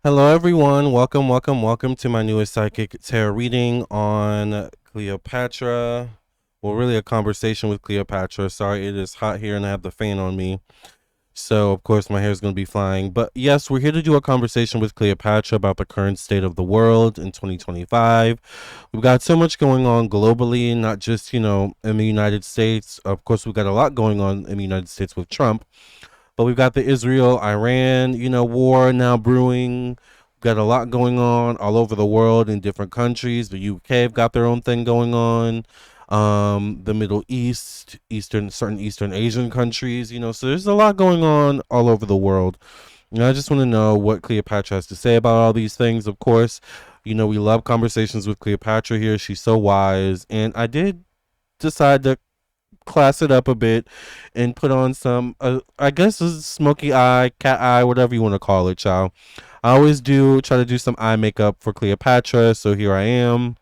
Hello, everyone. Welcome to my newest psychic tarot reading on Cleopatra. Well, really, a conversation with Cleopatra. Sorry, it is hot here and I have the fan on me. So, of course, my hair is going to be flying. But yes, we're here to do a conversation with Cleopatra about the current state of the world in 2025. We've got so much going on globally, not just, in the United States. Of course, we've got a lot going on in the United States with Trump. But we've got the Israel Iran, war now brewing. We've got a lot going on all over the world in different countries. The UK have got their own thing going on. The Middle East, certain Eastern Asian countries, so there's a lot going on all over the world. And I just want to know what Cleopatra has to say about all these things. Of course, we love conversations with Cleopatra here. She's so wise. And I did decide to class it up a bit and put on some I guess a smoky eye, cat eye, whatever you want to call it, child. I always do try to do some eye makeup for Cleopatra, so here I am.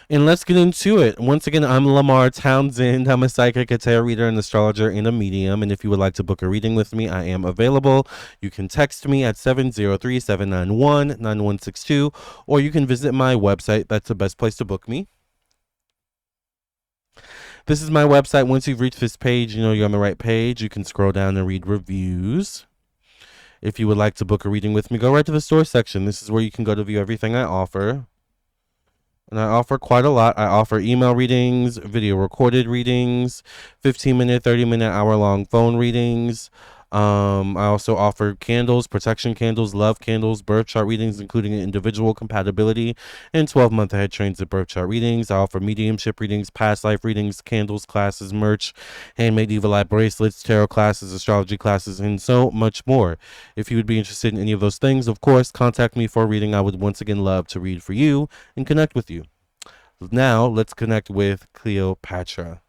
And let's get into it. Once again, I'm Lamarr Townsend. I'm a psychic, a tarot reader, an astrologer, and a medium. And if you would like to book a reading with me, I am available. You can text me at 703-791-9162, or you can visit my website. That's the best place to book me. This is my website. Once you've reached this page, you're on the right page. You can scroll down and read reviews. If you would like to book a reading with me, go right to the store section. This is where you can go to view everything I offer. And I offer quite a lot. I offer email readings, video recorded readings, 15-minute, 30-minute, hour-long phone readings. I also offer candles, protection candles, love candles, birth chart readings, including individual compatibility, and 12-month ahead trains of birth chart readings. I offer mediumship readings, past life readings, candles, classes, merch, handmade evil eye bracelets, tarot classes, astrology classes, and so much more. If you would be interested in any of those things, of course, contact me for a reading. I would once again love to read for you and connect with you. Now, let's connect with Cleopatra.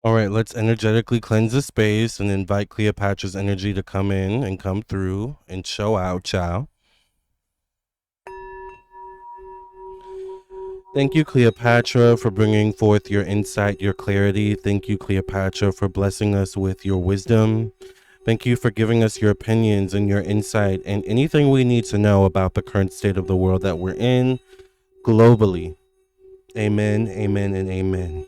All right, let's energetically cleanse the space and invite Cleopatra's energy to come in and come through and show out, child. Thank you, Cleopatra, for bringing forth your insight, your clarity. Thank you, Cleopatra, for blessing us with your wisdom. Thank you for giving us your opinions and your insight and anything we need to know about the current state of the world that we're in globally. Amen, amen, and amen.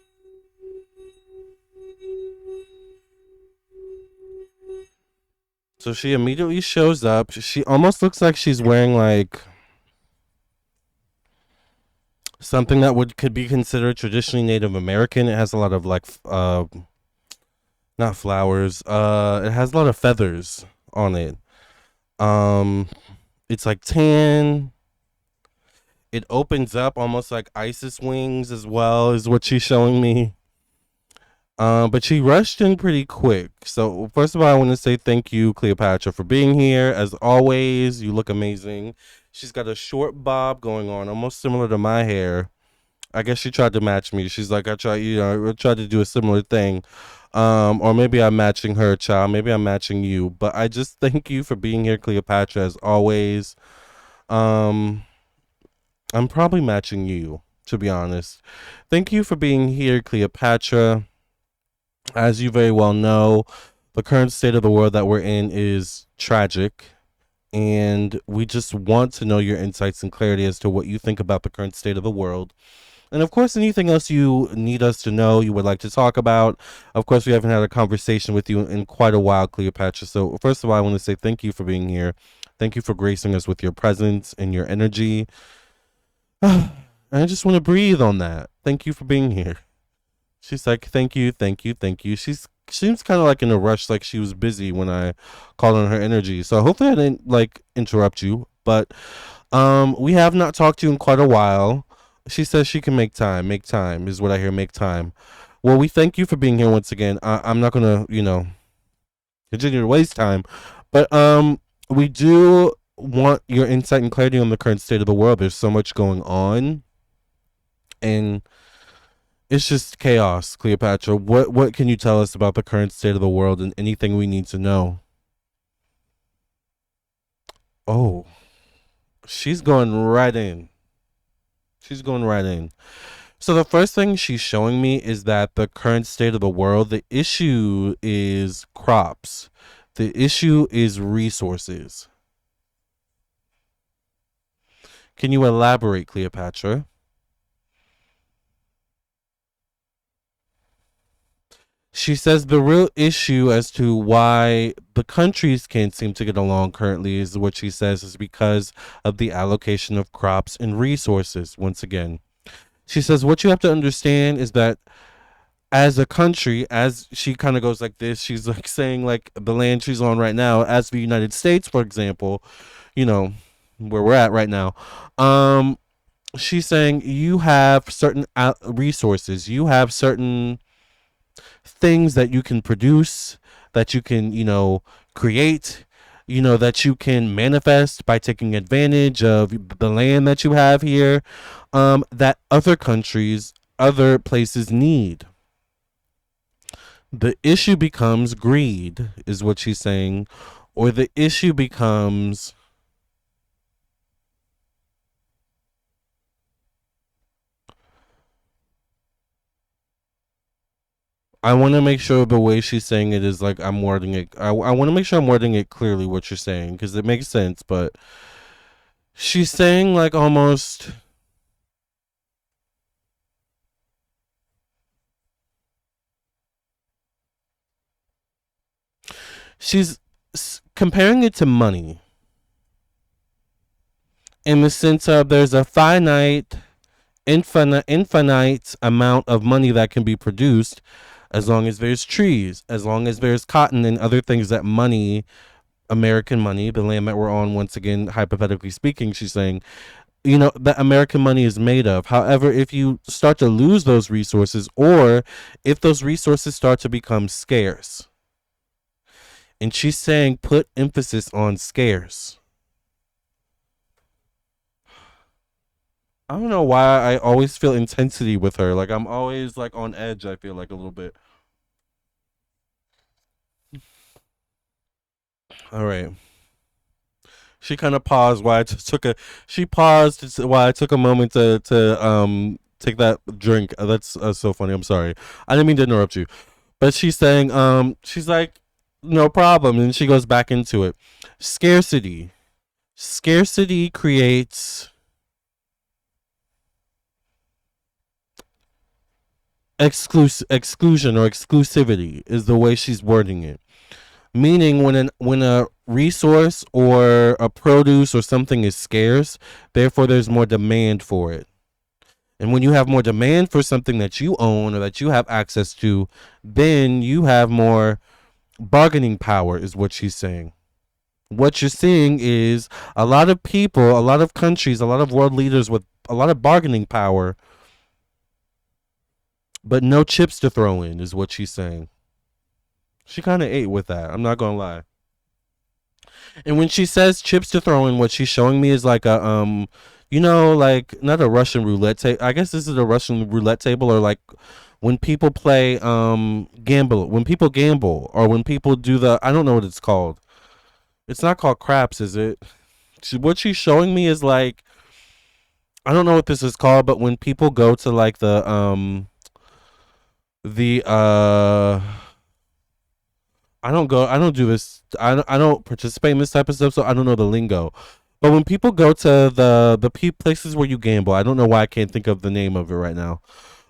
So she immediately shows up. She almost looks like she's wearing like something that could be considered traditionally Native American. It has a lot of like not flowers. It has a lot of feathers on it. Um it's like tan. It opens up almost like Isis wings as well, is what she's showing me. But she rushed in pretty quick. So first of all, I want to say thank you, Cleopatra, for being here. As always, you look amazing. She's got a short bob going on, almost similar to my hair. I guess she tried to match me. She's like, I tried to do a similar thing. Or maybe I'm matching her, child. Maybe I'm matching you. But I just thank you for being here, Cleopatra, as always. Um, I'm probably matching you, to be honest. Thank you for being here, Cleopatra. As you very well know, the current state of the world that we're in is tragic. And we just want to know your insights and clarity as to what you think about the current state of the world. And of course, anything else you need us to know, you would like to talk about. Of course, we haven't had a conversation with you in quite a while, Cleopatra. So, first of all, I want to say thank you for being here. Thank you for gracing us with your presence and your energy. I just want to breathe on that. Thank you for being here. She's like, thank you, thank you, thank you. She seems kind of like in a rush, like she was busy when I called on her energy. So hopefully I didn't like interrupt you. But we have not talked to you in quite a while. She says she can make time. Make time is what I hear. Make time. Well, we thank you for being here once again. I'm not gonna, continue to waste time, but we do want your insight and clarity on the current state of the world. There's so much going on, and it's just chaos, Cleopatra. What can you tell us about the current state of the world and anything we need to know? Oh, she's going right in. She's going right in. So the first thing she's showing me is that the current state of the world, the issue is crops. The issue is resources. Can you elaborate, Cleopatra? She says the real issue as to why the countries can't seem to get along currently is what she says is because of the allocation of crops and resources. Once again, she says what you have to understand is that as a country, as she kind of goes like this, she's like saying like the land she's on right now, as the United States, for example, you know, where we're at right now. Um, she's saying you have certain resources, you have certain things that you can produce, that you can, create, that you can manifest by taking advantage of the land that you have here, that other countries, other places need. The issue becomes greed, is what she's saying, or the issue becomes. I want to make sure the way she's saying it is like I'm wording it. I want to make sure I'm wording it clearly what you're saying because it makes sense. But she's saying like almost. She's comparing it to money in the sense of there's a infinite amount of money that can be produced as long as there's trees, as long as there's cotton and other things that money, American money, the land that we're on, once again, hypothetically speaking, she's saying, that American money is made of. However, if you start to lose those resources or if those resources start to become scarce, and she's saying put emphasis on scarce. I don't know why I always feel intensity with her. Like I'm always like on edge, I feel like a little bit. All right. She kind of paused while I just took a. She paused while I took a moment to take that drink. That's so funny. I'm sorry. I didn't mean to interrupt you, but she's saying she's like no problem, and she goes back into it. Scarcity. Scarcity creates exclusion or exclusivity is the way she's wording it. Meaning when a resource or a produce or something is scarce, therefore there's more demand for it. And when you have more demand for something that you own or that you have access to, then you have more bargaining power, is what she's saying. What you're seeing is a lot of people, a lot of countries, a lot of world leaders with a lot of bargaining power, but no chips to throw in, is what she's saying. She kind of ate with that. I'm not gonna lie. And when she says chips to throw in, what she's showing me is like a like not a Russian roulette table. I guess this is a Russian roulette table, or like when people play when people gamble, or when people do the I don't know what it's called. It's not called craps, is it? What she's showing me is like I don't know what this is called, but when people go to like the I don't do this. I don't participate in this type of stuff, so I don't know the lingo. But when people go to the places where you gamble, I don't know why I can't think of the name of it right now.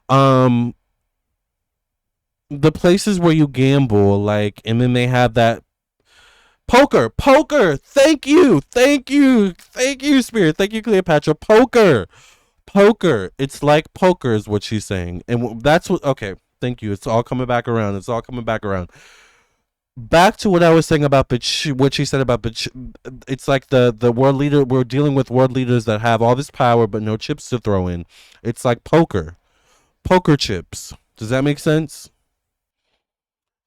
Um, the places where you gamble, like, and then they have that poker. Thank you, Spirit. Thank you, Cleopatra. Poker. It's like poker, is what she's saying, and that's what. Okay, thank you. It's all coming back around. Back to what I was saying about what she said about it's like the world leader. We're dealing with world leaders that have all this power but no chips to throw in. It's like poker chips. Does that make sense?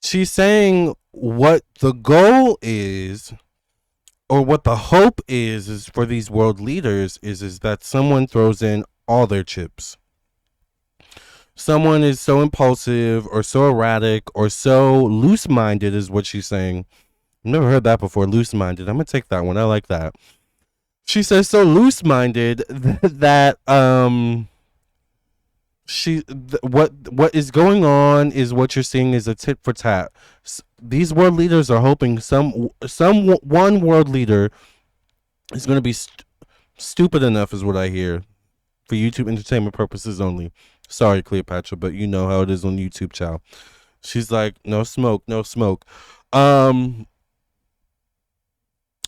She's saying what the goal is, or what the hope is for these world leaders is that someone throws in all their chips. Someone is so impulsive or so erratic or so loose minded, is what she's saying. I've never heard that before. Loose minded. I'm gonna take that one. I like that. She says so loose minded that What is going on is what you're seeing is a tit for tat. These world leaders are hoping one world leader is going to be stupid enough, is what I hear, for YouTube entertainment purposes only. Sorry, Cleopatra, but you know how it is on YouTube, child. She's like, no smoke, no smoke. Um,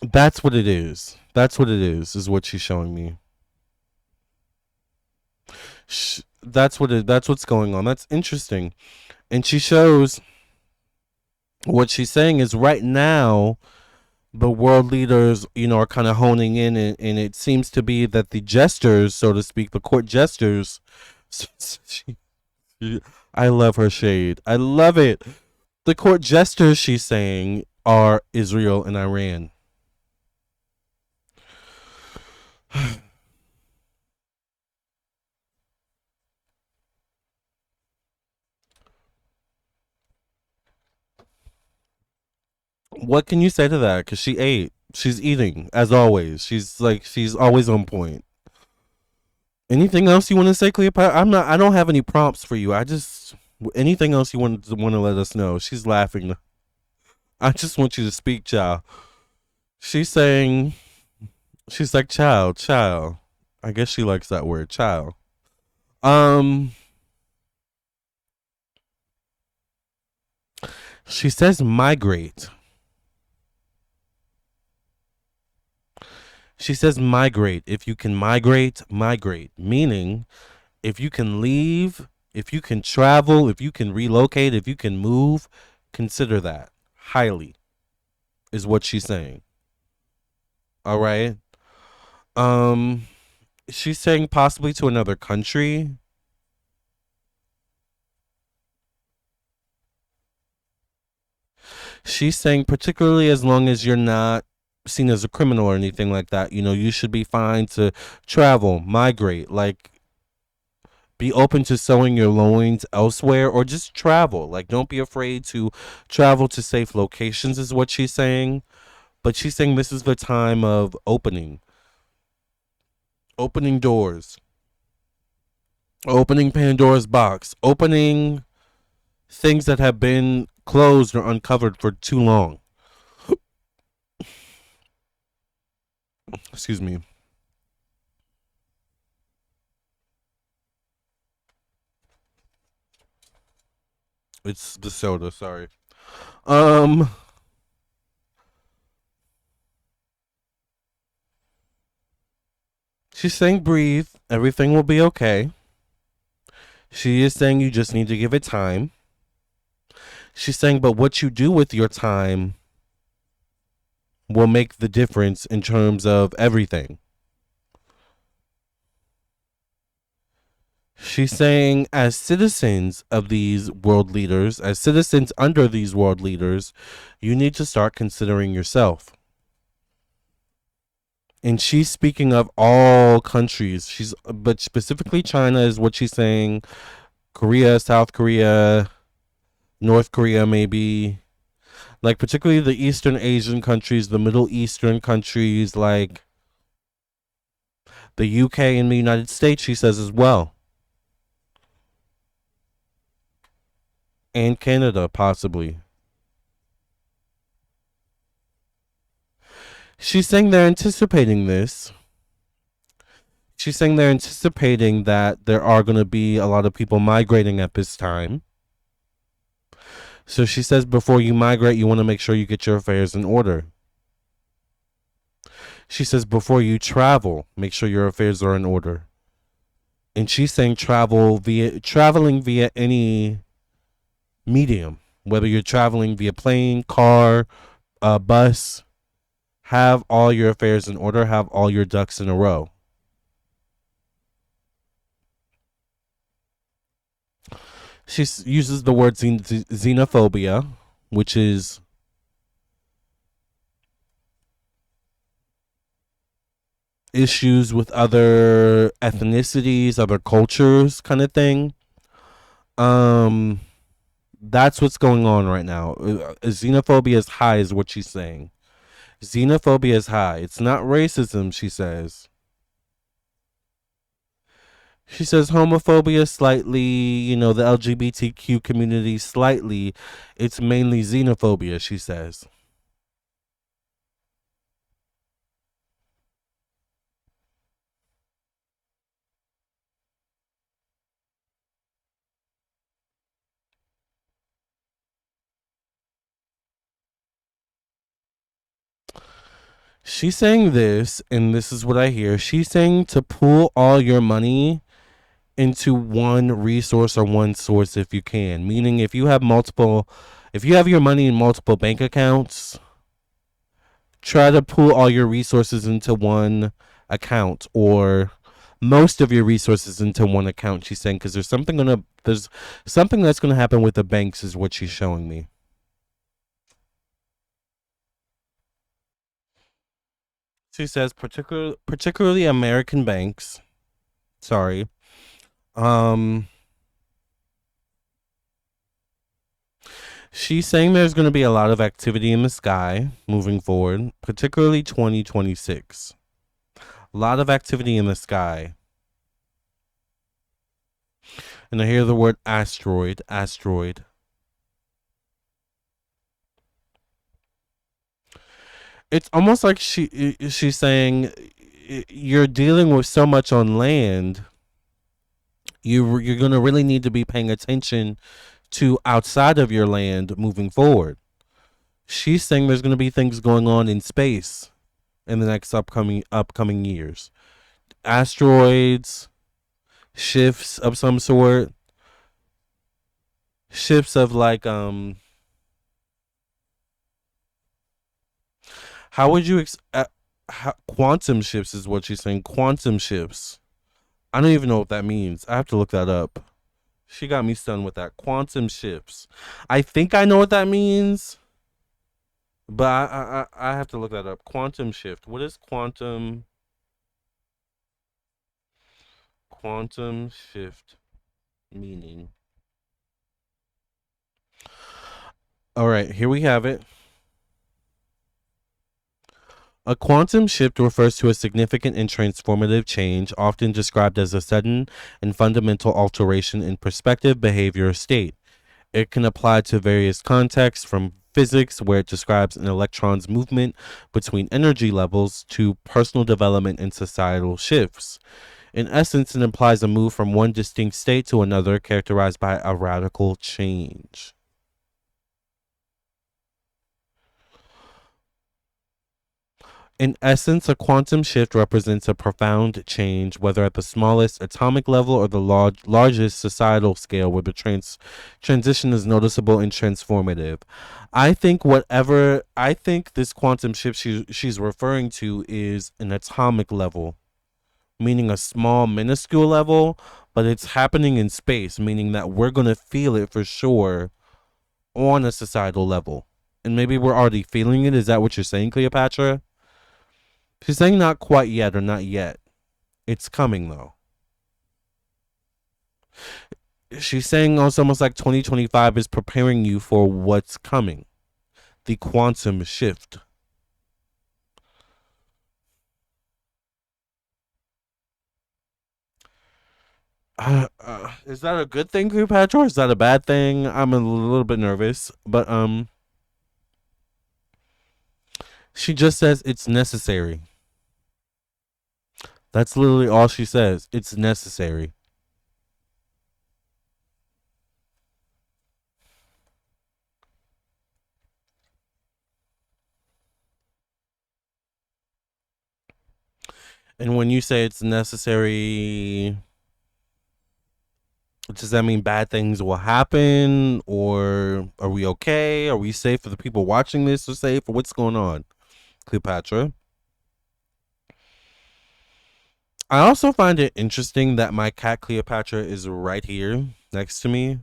that's what it is. That's what it is what she's showing me. That's what's going on. That's interesting. And she shows what she's saying is right now the world leaders, are kind of honing in, and it seems to be that the jesters, so to speak, the court jesters, she, I love her shade. I love it. The court jesters, she's saying, are Israel and Iran. What can you say to that? Because she ate. She's eating, as always. She's always on point. Anything else you want to say, Cleopatra? I don't have any prompts for you. Anything else you want to let us know? She's laughing. I just want you to speak, child. She's saying, she's like, child. I guess she likes that word, child. Um, she says migrate. She says migrate. If you can migrate, migrate. Meaning, if you can leave, if you can travel, if you can relocate, if you can move, consider that highly, is what she's saying. All right. Um, she's saying possibly to another country. She's saying particularly as long as you're not seen as a criminal or anything like that, you should be fine to travel, migrate, like be open to sowing your loins elsewhere or just travel. Like don't be afraid to travel to safe locations is what she's saying. But she's saying this is the time of opening doors, opening Pandora's box, opening things that have been closed or uncovered for too long. Excuse me. It's the soda, sorry. Um she's saying breathe, everything will be okay. She is saying you just need to give it time. She's saying but what you do with your time will make the difference in terms of everything. She's saying, as citizens of these world leaders, as citizens under these world leaders, you need to start considering yourself. And she's speaking of all countries. But specifically China is what she's saying. Korea, South Korea, North Korea, maybe. Like, particularly the Eastern Asian countries, the Middle Eastern countries, like the UK and the United States, she says as well. And Canada, possibly. She's saying they're anticipating this. She's saying they're anticipating that there are going to be a lot of people migrating at this time. So she says before you migrate, you want to make sure you get your affairs in order. She says before you travel, make sure your affairs are in order. And she's saying traveling via any medium, whether you're traveling via plane, car, bus, have all your affairs in order, have all your ducks in a row. She uses the word xenophobia, which is issues with other ethnicities, other cultures, kind of thing. Um, that's what's going on right now. Xenophobia is high, is what she's saying. Xenophobia is high. It's not racism, she says. She says homophobia slightly, the LGBTQ community slightly. It's mainly xenophobia, she says. She's saying this, and this is what I hear. She's saying to pool all your money into one resource or one source if you can. Meaning, if you have your money in multiple bank accounts, try to pool all your resources into one account or most of your resources into one account. She's saying because there's something that's gonna happen with the banks is what she's showing me. She says particularly American banks. Sorry. Um, she's saying there's going to be a lot of activity in the sky moving forward, particularly 2026. A lot of activity in the sky. And I hear the word asteroid, asteroid. It's almost like she's saying you're dealing with so much on land. You're going to really need to be paying attention to outside of your land moving forward. She's saying there's going to be things going on in space in the next upcoming years. Asteroids, shifts of some sort, shifts of like how would you quantum shifts is what she's saying. Quantum shifts. I don't even know what that means. I have to look that up. She got me stunned with that. Quantum shifts. I think I know what that means, but I have to look that up. Quantum shift. What is quantum shift meaning? All right, here we have it. A quantum shift refers to a significant and transformative change, often described as a sudden and fundamental alteration in perspective, behavior, or state. It can apply to various contexts, from physics, where it describes an electron's movement between energy levels, to personal development and societal shifts. In essence, it implies a move from one distinct state to another, characterized by a radical change. In essence, a quantum shift represents a profound change, whether at the smallest atomic level or the largest societal scale, where the transition is noticeable and transformative. I think this quantum shift she's referring to is an atomic level, meaning a small, minuscule level, but it's happening in space, meaning that we're going to feel it for sure on a societal level. And maybe we're already feeling it. Is that what you're saying, Cleopatra? She's saying not quite yet or not yet. It's coming though. She's saying almost like 2025 is preparing you for what's coming. The quantum shift. Is that a good thing, Cleopatra? Or is that a bad thing? I'm a little bit nervous, but she just says it's necessary. That's literally all she says. It's necessary. And when you say it's necessary, does that mean bad things will happen, or are we okay? Are we safe? For the people watching this are safe? Or what's going on, Cleopatra? I also find it interesting that my cat Cleopatra is right here next to me,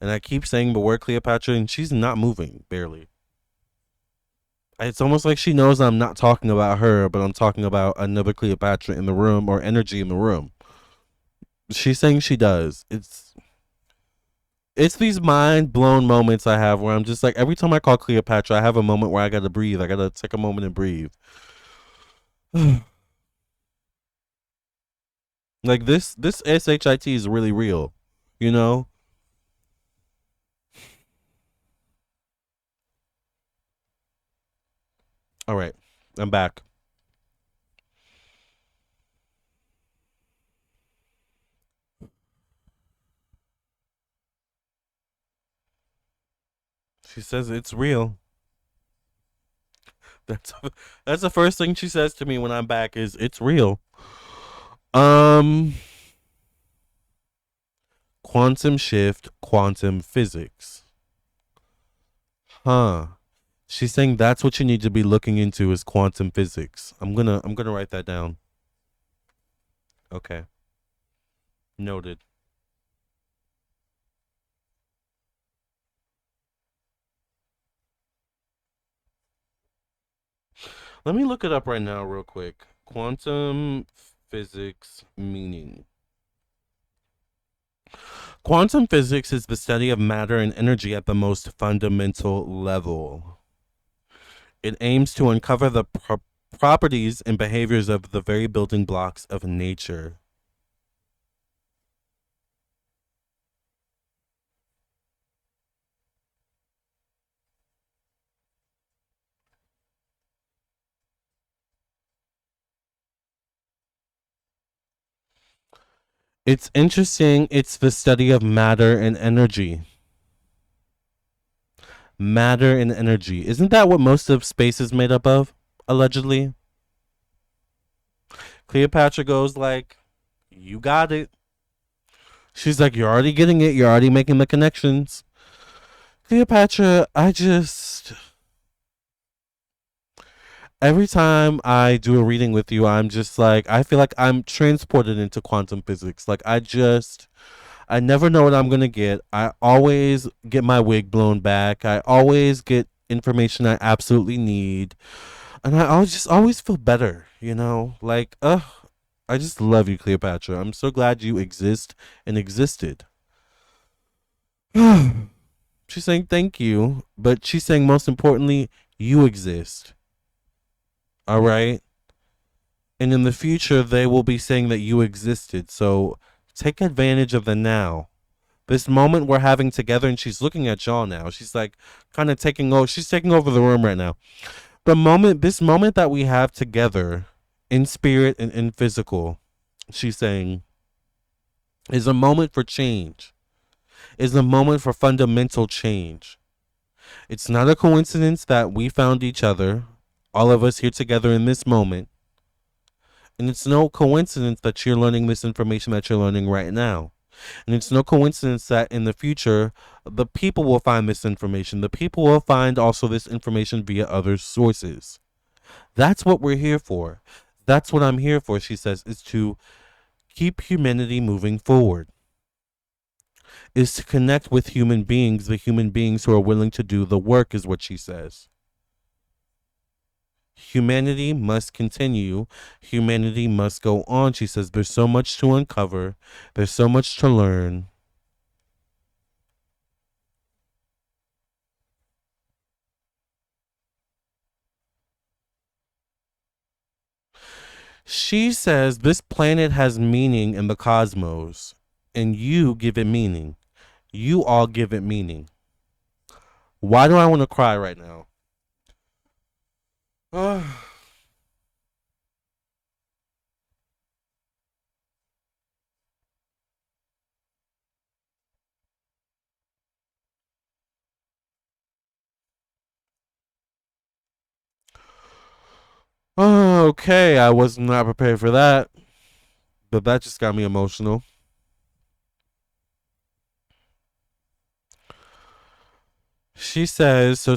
and I keep saying the word Cleopatra, and she's not moving barely. It's almost like she knows I'm not talking about her, but I'm talking about another Cleopatra in the room or energy in the room. She's saying she does. It's these mind blown moments I have where I'm just like, every time I call Cleopatra, I have a moment where I gotta breathe. I gotta take a moment and breathe. Like this shit is really real, you know. All right, I'm back. She says it's real. That's that's the first thing she says to me when I'm back is it's real. Um, quantum shift, quantum physics. Huh. She's saying that's what you need to be looking into is quantum physics. I'm gonna write that down. Okay. Noted. Let me look it up right now real quick. Quantum physics meaning. Quantum physics is the study of matter and energy at the most fundamental level. It aims to uncover the properties and behaviors of the very building blocks of nature. It's interesting. It's the study of matter and energy. Matter and energy. Isn't that what most of space is made up of? Allegedly. Cleopatra goes like, "You got it." She's like, "You're already getting it. You're already making the connections." Cleopatra, I just every time I do a reading with you, I'm just like I feel like I'm transported into quantum physics. Like I never know what I'm gonna get. I always get my wig blown back. I always get information I absolutely need. And I always feel better, you know? Like, I just love you, Cleopatra. I'm so glad you exist and existed. She's saying thank you, but she's saying most importantly, you exist. All right? And in the future, they will be saying that you existed. So take advantage of the now. This moment we're having together, and she's looking at y'all now. She's like kind of taking over. She's taking over the room right now. This moment that we have together in spirit and in physical, she's saying, is a moment for change, is a moment for fundamental change. It's not a coincidence that we found each other, all of us here together in this moment. And it's no coincidence that you're learning this information that you're learning right now. And it's no coincidence that in the future, the people will find this information. The people will find also this information via other sources. That's what we're here for. That's what I'm here for, she says, is to keep humanity moving forward, is to connect with human beings, the human beings who are willing to do the work, is what she says. Humanity must continue. Humanity must go on. She says, there's so much to uncover, there's so much to learn. She says, this planet has meaning in the cosmos, and you give it meaning. You all give it meaning. Why do I want to cry right now? Okay, I was not prepared for that, but that just got me emotional. She says, so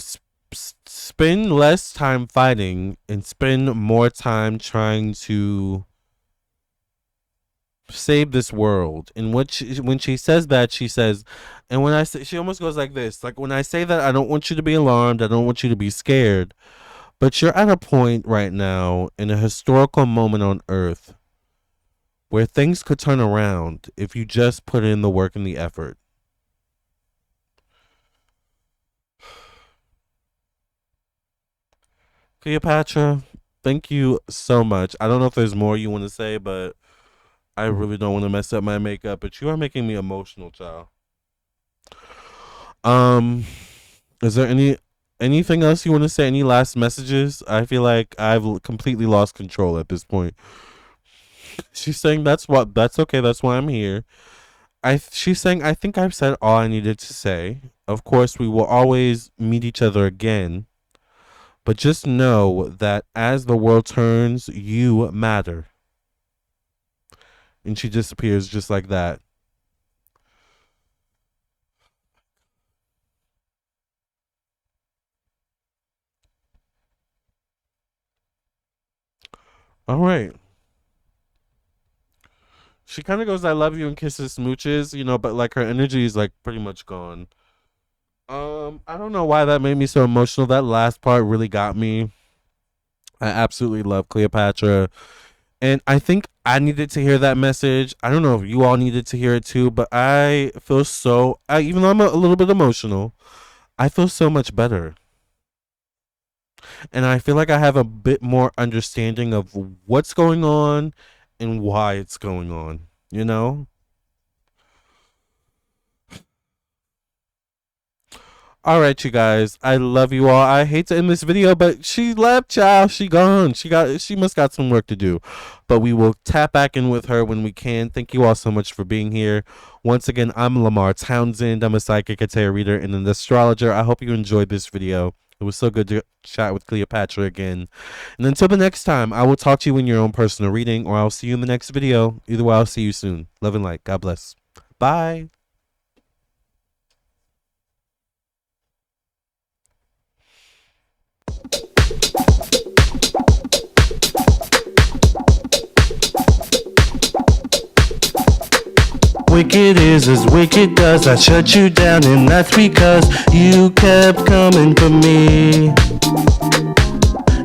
spend less time fighting and spend more time trying to save this world. And when she says that, she says, and when I say, she almost goes like this, like when I say that, I don't want you to be alarmed, I don't want you to be scared, but you're at a point right now in a historical moment on Earth where things could turn around if you just put in the work and the effort. Cleopatra, thank you so much. I don't know if there's more you want to say, but I really don't want to mess up my makeup, but you are making me emotional, child. Um, is there anything else you want to say? Any last messages? I feel like I've completely lost control at this point. She's saying that's okay. That's why I'm here. She's saying I think I've said all I needed to say. Of course, we will always meet each other again, but just know that as the world turns, you matter. And she disappears just like that. All right. She kind of goes, "I love you" and kisses, smooches, but like her energy is like pretty much gone. I don't know why that made me so emotional. That last part really got me. I absolutely love Cleopatra. And I think I needed to hear that message. I don't know if you all needed to hear it too, but I feel even though I'm a little bit emotional, I feel so much better. And I feel like I have a bit more understanding of what's going on and why it's going on, you know? All right, you guys. I love you all. I hate to end this video, but she left, child. She gone. She must got some work to do. But we will tap back in with her when we can. Thank you all so much for being here. Once again, I'm Lamarr Townsend. I'm a psychic, a tarot reader, and an astrologer. I hope you enjoyed this video. It was so good to chat with Cleopatra again. And until the next time, I will talk to you in your own personal reading, or I'll see you in the next video. Either way, I'll see you soon. Love and light. God bless. Bye. Wicked is as wicked does. I shut you down, and that's because you kept coming for me.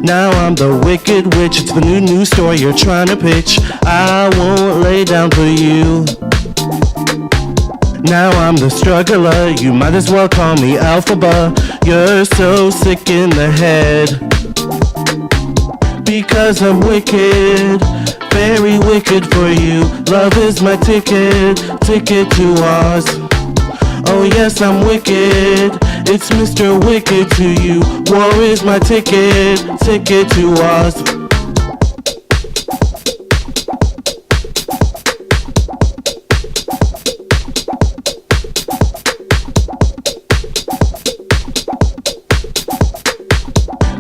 Now I'm the wicked witch. It's the new story you're trying to pitch. I won't lay down for you. Now I'm the struggler. You might as well call me Alphaba. You're so sick in the head because I'm wicked. Very wicked for you. Love is my ticket to Oz. Oh yes, I'm wicked. It's Mr. Wicked to you. War is my ticket to Oz.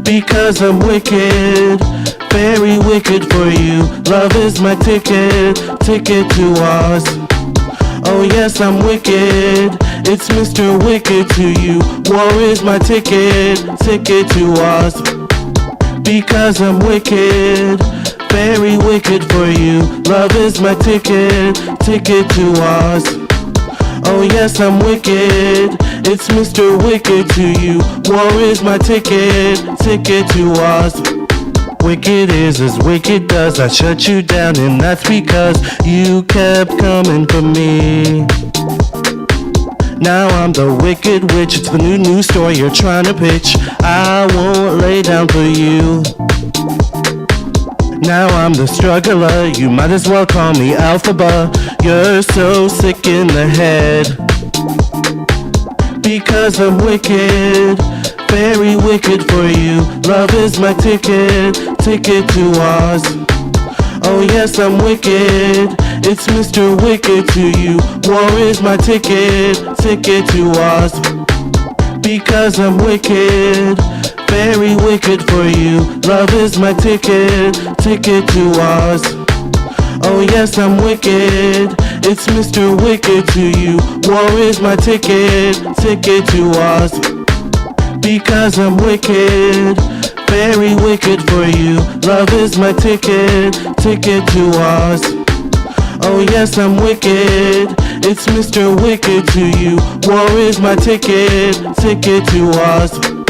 Because I'm wicked, very wicked for you. Love is my ticket to Oz. Oh yes, I'm wicked. It's Mr. Wicked to you. War is my ticket to Oz. Because I'm wicked, very wicked for you. Love is my ticket to Oz. Oh yes, I'm wicked. It's Mr. Wicked to you. War is my ticket to Oz. Wicked is as wicked does. I shut you down, and that's because you kept coming for me. Now I'm the wicked witch. It's the new story you're trying to pitch. I won't lay down for you. Now I'm the struggler. You might as well call me Alphaba. You're so sick in the head because I'm wicked. Very wicked for you. Love is my ticket to Oz. Oh yes, I'm wicked. It's Mr. Wicked to you. War is my ticket to Oz. Because I'm wicked, very wicked for you. Love is my ticket to Oz. Oh yes, I'm wicked. It's Mr. Wicked to you. War is my ticket to Oz. Because I'm wicked, very wicked for you. Love is my ticket to Oz. Oh yes, I'm wicked. It's Mr. Wicked to you. War is my ticket to Oz.